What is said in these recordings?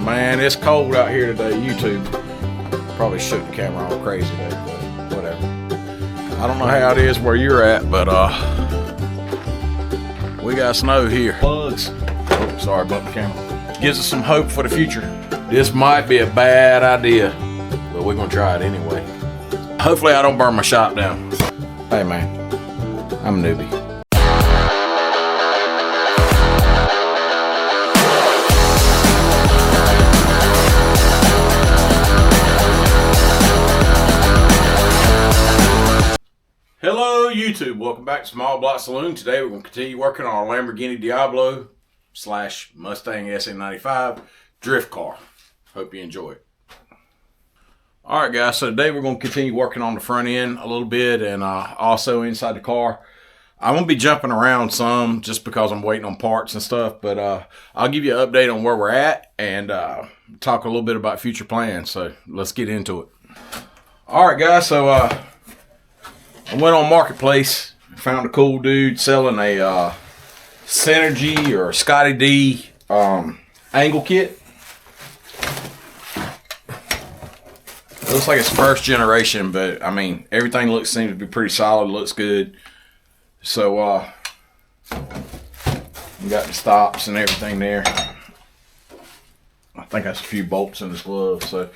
Man, it's cold out here today. YouTube probably shoot the camera all crazy today, but whatever. I don't know how it is where you're at, but we got snow here. Bugs. Oh, sorry about the camera. Gives us some hope for the future. This might be a bad idea, but we're gonna try it anyway. Hopefully I don't burn my shop down. Hey man, I'm a newbie. Hello YouTube, welcome back to Small Block Saloon. Today we're going to continue working on our Lamborghini Diablo / Mustang SM95 drift car. Hope you enjoy it. Alright guys, so today we're going to continue working on the front end a little bit and also inside the car. I'm going to be jumping around some just because I'm waiting on parts and stuff, but I'll give you an update on where we're at and talk a little bit about future plans, so let's get into it. Alright guys, so I went on Marketplace, found a cool dude selling a Synergy or Scotty D angle kit. It looks like it's first generation, but I mean everything seems to be pretty solid, looks good. So we got the stops and everything there. I think that's a few bolts in this glove, so.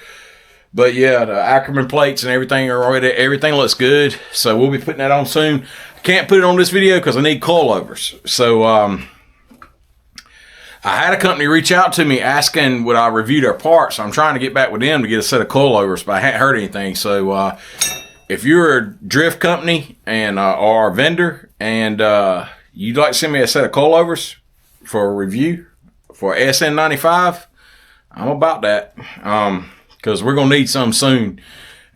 But yeah, the Ackerman plates and everything are already, everything looks good. So we'll be putting that on soon. I can't put it on this video because I need coilovers. So I had a company reach out to me asking would I review their parts. So I'm trying to get back with them to get a set of coilovers, but I hadn't heard anything. So if you're a drift company and or a vendor and you'd like to send me a set of coilovers for a review for SN95, I'm about that. Because we're going to need some soon.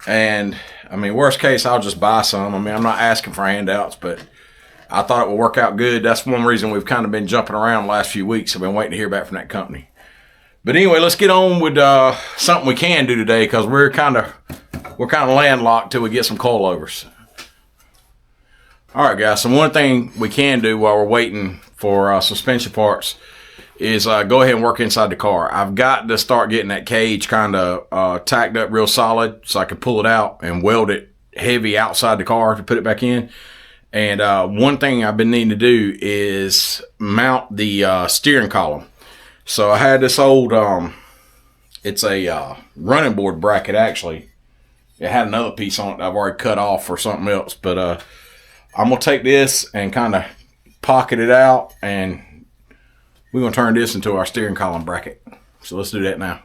And, I mean, worst case, I'll just buy some. I mean, I'm not asking for handouts, but I thought it would work out good. That's one reason we've kind of been jumping around the last few weeks. I've been waiting to hear back from that company. But anyway, let's get on with something we can do today because we're kind of landlocked till we get some coilovers. All right, guys. So one thing we can do while we're waiting for suspension parts is go ahead and work inside the car. I've got to start getting that cage kind of tacked up real solid so I can pull it out and weld it heavy outside the car to put it back in. And one thing I've been needing to do is mount the steering column. So I had this old, it's a running board bracket actually. It had another piece on it that I've already cut off for something else. But I'm going to take this and kind of pocket it out and we're going to turn this into our steering column bracket. So let's do that now.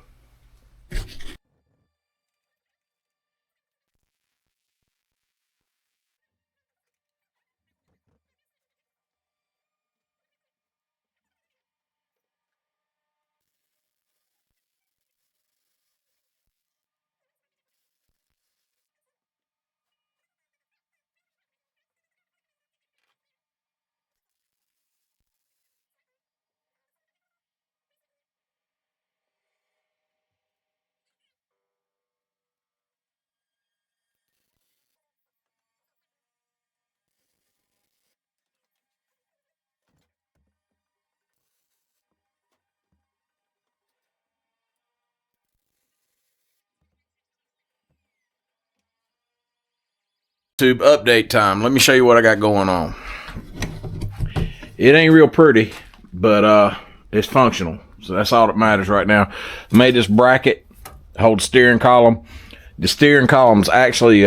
YouTube update time. Let me show you what I got going on. It ain't real pretty, but it's functional. So that's all that matters right now. I made this bracket, hold the steering column. The steering column's actually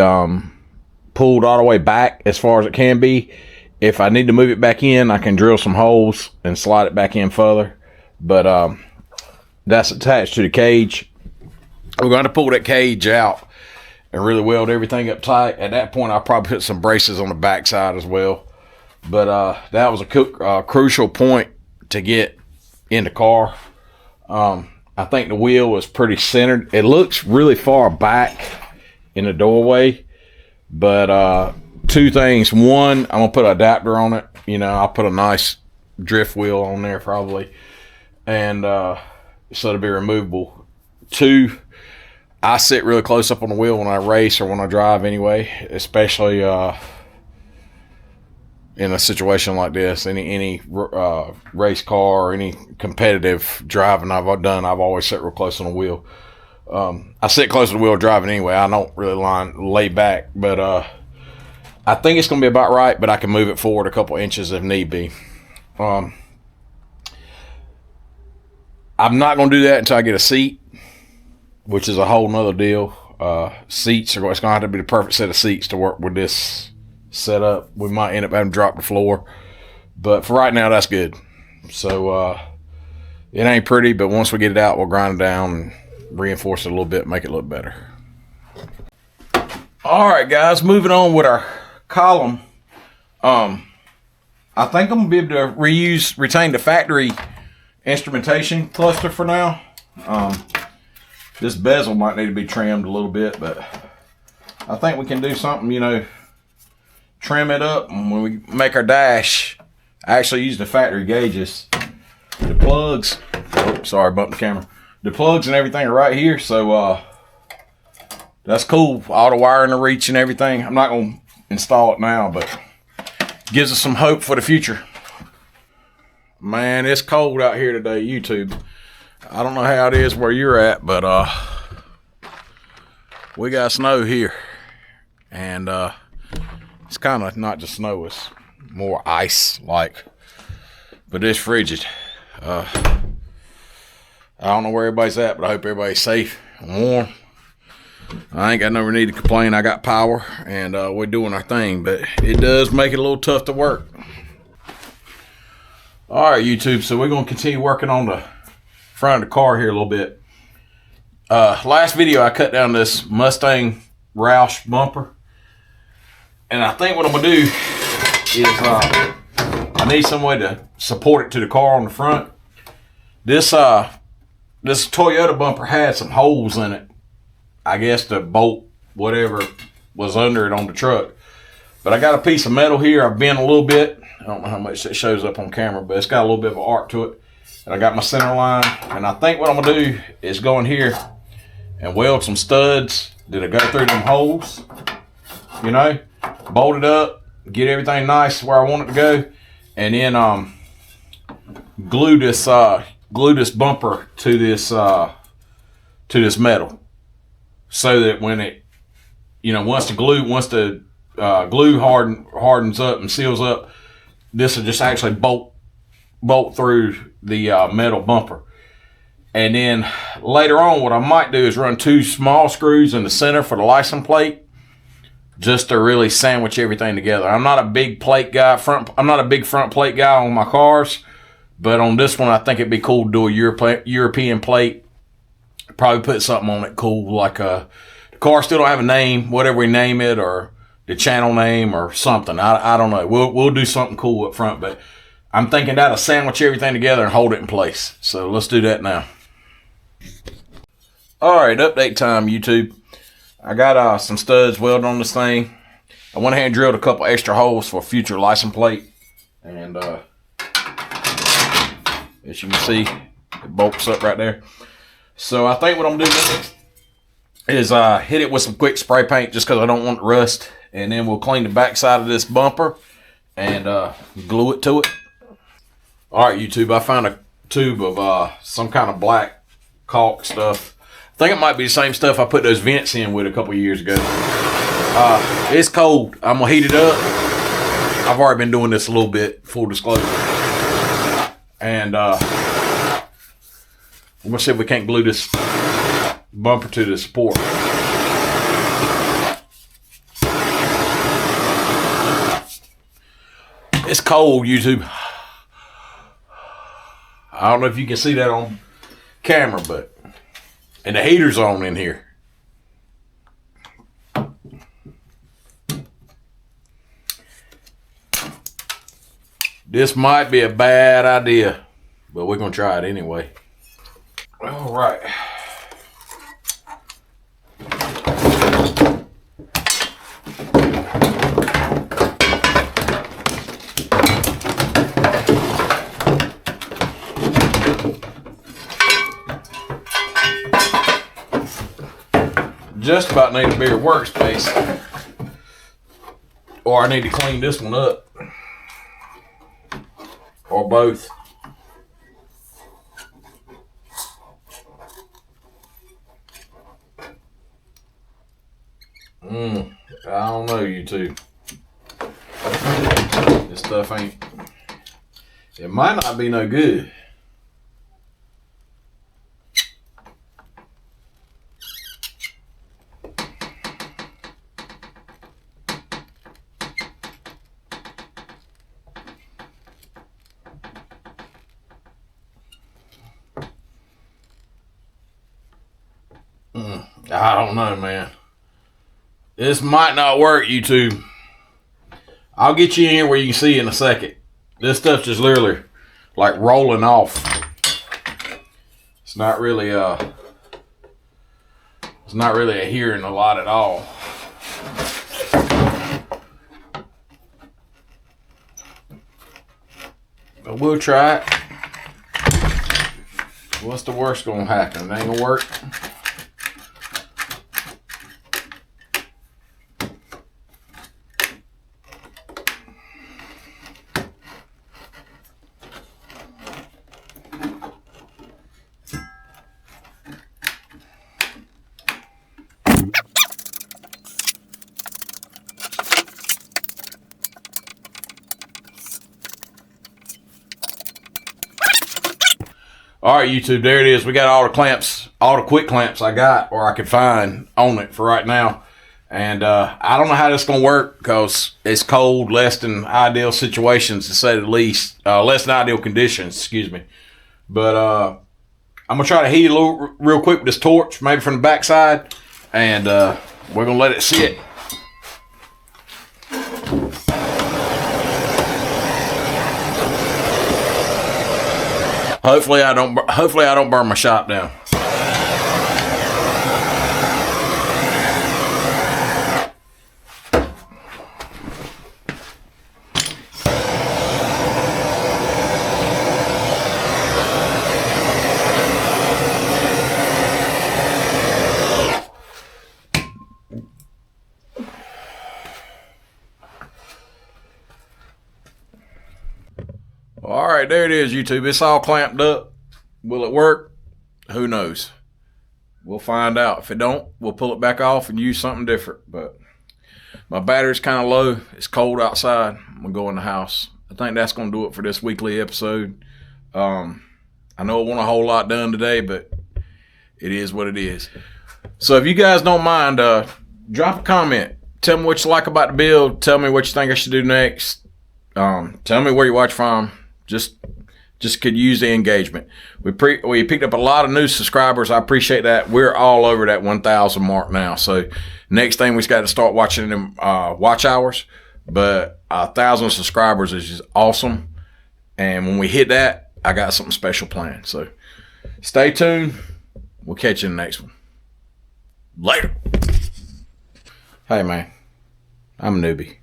pulled all the way back as far as it can be. If I need to move it back in, I can drill some holes and slide it back in further. But that's attached to the cage. We're going to pull that cage out and really weld everything up tight. At that point, I'll probably put some braces on the backside as well. But that was a crucial point to get in the car. I think the wheel was pretty centered. It looks really far back in the doorway. But two things. One, I'm going to put an adapter on it. You know, I'll put a nice drift wheel on there probably. And so it'll be removable. Two, I sit really close up on the wheel when I race or when I drive anyway, especially in a situation like this. Any race car or any competitive driving I've done, I've always sat real close on the wheel. I sit close to the wheel driving anyway. I don't really lay back, but I think it's going to be about right, but I can move it forward a couple inches if need be. I'm not going to do that until I get a seat, which is a whole nother deal. Seats it's going to have to be the perfect set of seats to work with this setup. We might end up having to drop the floor, but for right now, that's good. So it ain't pretty, but once we get it out, we'll grind it down and reinforce it a little bit, make it look better. All right, guys, moving on with our column. I think I'm gonna be able to retain the factory instrumentation cluster for now. This bezel might need to be trimmed a little bit, but I think we can do something, you know, trim it up. And when we make our dash, I actually use the factory gauges. The plugs, sorry, bumped the camera. The plugs and everything are right here, so that's cool. All the wiring to reach and everything. I'm not gonna install it now, but gives us some hope for the future. Man, it's cold out here today, YouTube. I don't know how it is where you're at, but we got snow here, and it's kind of not just snow, it's more ice like, but it's frigid. I don't know where everybody's at, but I hope everybody's safe and warm. I ain't got no need to complain. I got power, and we're doing our thing, but it does make it a little tough to work. All right, YouTube, so we're going to continue working on the front of the car here a little bit. Last video, I cut down this Mustang Roush bumper, and I think what I'm going to do is I need some way to support it to the car on the front. This Toyota bumper had some holes in it, I guess to bolt whatever was under it on the truck. But I got a piece of metal here. I've bent a little bit. I don't know how much it shows up on camera, but it's got a little bit of an arc to it. And I got my center line. And I think what I'm going to do is go in here and weld some studs that'll go through them holes. You know, bolt it up, get everything nice where I want it to go. And then glue this bumper to this metal, so that when it, you know, once the glue hardens up and seals up, this will just actually bolt through the metal bumper. And then later on, what I might do is run 2 small screws in the center for the license plate, just to really sandwich everything together. I'm not a big plate guy. I'm not a big front plate guy on my cars, but on this one, I think it'd be cool to do a European plate. Probably put something on it cool, like the car still don't have a name, whatever we name it, or the channel name or something. I don't know. We'll do something cool up front, but I'm thinking that'll sandwich everything together and hold it in place. So let's do that now. All right, update time, YouTube. I got some studs welded on this thing. I went ahead and drilled a couple extra holes for a future license plate. And as you can see, it bolts up right there. So I think what I'm going to do next is hit it with some quick spray paint, just because I don't want it to rust. And then we'll clean the backside of this bumper and glue it to it. All right, YouTube, I found a tube of some kind of black caulk stuff. I think it might be the same stuff I put those vents in with a couple years ago. It's cold. I'm going to heat it up. I've already been doing this a little bit, full disclosure. And I'm going to see if we can't glue this bumper to the support. It's cold, YouTube. I don't know if you can see that on camera, but, and the heater's on in here. This might be a bad idea, but we're going to try it anyway. All right. Just about need a bigger workspace, or I need to clean this one up. or both. I don't know, you two. This stuff ain't. It might not be no good. I don't know, man. This might not work, YouTube. I'll get you in here where you can see in a second. This stuff's just literally like rolling off. It's not really adhering a lot at all. But we'll try it. What's the worst gonna happen? It ain't gonna work. All right, YouTube, there it is. We got all the clamps, all the quick clamps I got or I could find on it for right now. And I don't know how this is going to work because it's cold, less than ideal situations to say the least. Less than ideal conditions, excuse me. But I'm going to try to heat it a little real quick with this torch, maybe from the backside. And we're going to let it sit. Hopefully I don't burn my shop down. All right, there it is, YouTube. It's all clamped up. Will it work? Who knows? We'll find out. If it don't, we'll pull it back off and use something different. But my battery's kind of low. It's cold outside. I'm going to go in the house. I think that's going to do it for this weekly episode. I know it wasn't a whole lot done today, but it is what it is. So if you guys don't mind, drop a comment. Tell me what you like about the build. Tell me what you think I should do next. Tell me where you watch from. Just could use the engagement. We picked up a lot of new subscribers. I appreciate that. We're all over that 1,000 mark now. So next thing we just got to start watching them watch hours. But 1,000 subscribers is just awesome. And when we hit that, I got something special planned. So stay tuned. We'll catch you in the next one. Later. Hey man, I'm a newbie.